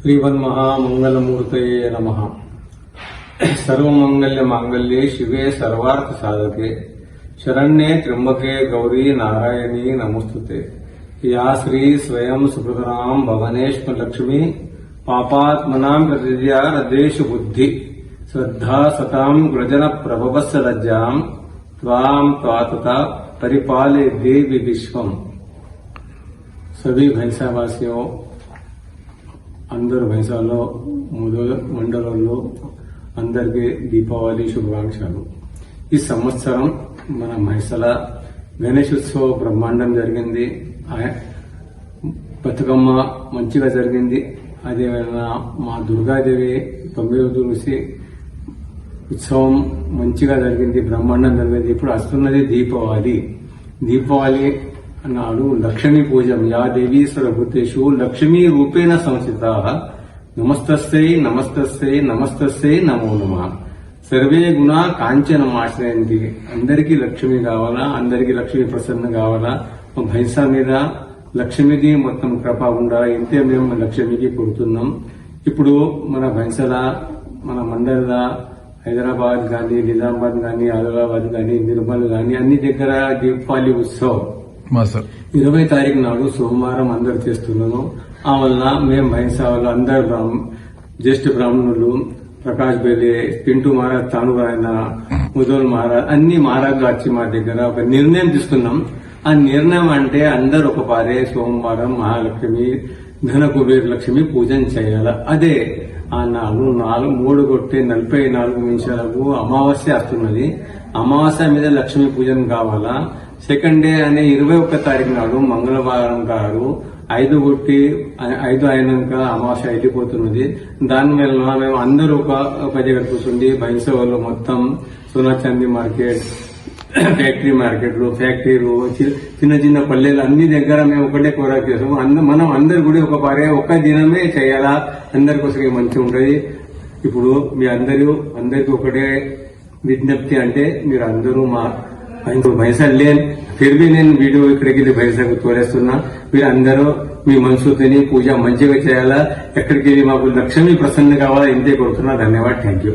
श्रीमन्महामंगलमूर्तये नमः। सर्वमंगल्य मांगल्ये शिवे सर्वार्थ साधके शरण्ये त्र्यंबके गौरी नारायणी नमोस्तुते। या श्री स्वयं सुकृतनाम भवनेश्वर लक्ष्मी पापात्मनां प्रतिज्ञा रदेश बुद्धि श्रद्धा सतां ग्रजन प्रभवस्य लज्जां त्वां त्वातता परिपाले देवी विश्वम। सभी भैंसावासियों అందరు భైంసాలో మండలంలో అందరికీ దీపావళి శుభాకాంక్షలు। ఈ సంవత్సరం మన మహిళల గణేశోత్సవ బ్రహ్మాండం జరిగింది, బతుకమ్మ మంచిగా జరిగింది। అదేవిధంగా మా దుర్గాదేవి 9వ రోజు ఉత్సవం మంచిగా జరిగింది, బ్రహ్మాండం జరిగింది। ఇప్పుడు వస్తున్నది దీపావళి నాడు లక్ష్మీ పూజం। యా దేవీ సర్వభూతేషు లక్ష్మీ రూపేణ సంస్థితా నమస్తస్యై నమస్తస్యై నమస్తస్యై నమో నమః। సర్వే గుణ కాంచనమాశ్రయంతి। అందరికీ లక్ష్మి కావాలా, అందరికీ లక్ష్మీ ప్రసన్న కావాలా, భైంసా మీద లక్ష్మిది మొత్తం కృప ఉండాలా, ఇంతే మేము లక్ష్మికి కొడుతున్నాం। ఇప్పుడు మన భైంసల మన మండల హైదరాబాద్ గాని, నిజామాబాద్ గాని, ఆదిలాబాద్ గాని, నిర్మల్ గాని అన్ని దగ్గర దీపావళి ఉత్సవం 20 తారీఖు నాడు సోమవారం అందరు చేస్తున్నాను। ఆ వల్ల మేము భైంసా వాళ్ళు అందరు జ్యేష్ఠ బ్రాహ్మణులు ప్రకాష్ బేలే, పింటూ మహారాజ్, తానురాయన, ముదోల్ మహారాజ్ అన్ని మహారాజులు వచ్చి మా దగ్గర ఒక నిర్ణయం తీసుకున్నాం। ఆ నిర్ణయం అంటే అందరు ఒక పారే సోమవారం మహాలక్ష్మి ధన కుబేర లక్ష్మి పూజన చేయాల। అదే ఆ 3:44 నిమిషాలకు అమావాస్య వస్తున్నది। అమావాస్య మీద లక్ష్మీ పూజన కావాలా। సెకండ్ డే అనే 21 తారీఖు నాడు మంగళవారం గారు 5 అయినాక అమావాస్య వెళ్ళిపోతున్నది। దానివల్ల మేము అందరూ ఒక దగ్గర కూర్చుండి భైంసా వాళ్ళు మొత్తం సోనా చాందీ మార్కెట్, ఫ్యాక్టరీ మార్కెట్లు, ఫ్యాక్టరీలు, చిన్న చిన్న పల్లెలు అన్ని దగ్గర మేము ఒకటే కోరాక చేస్తాము। మనం అందరు కూడా ఒక దినమే చేయాలా, అందరికోసం మంచిగా ఉంటుంది। ఇప్పుడు మీ అందరికీ ఒకటే విజ్ఞప్తి అంటే మీరు అందరూ మా భైంసా ఫిర్ బి నేను వీడియో ఇక్కడికి వెళ్ళి భైంసాకు తోలేస్తున్నా। మీరు అందరూ మీ మనసుతోని పూజ మంచిగా చేయాలా, ఎక్కడికి వెళ్ళి మాకు లక్ష్మీ ప్రసన్న కావాలా, ఇంతే కొడుతున్నా। ధన్యవాదాలు, థ్యాంక్ యూ।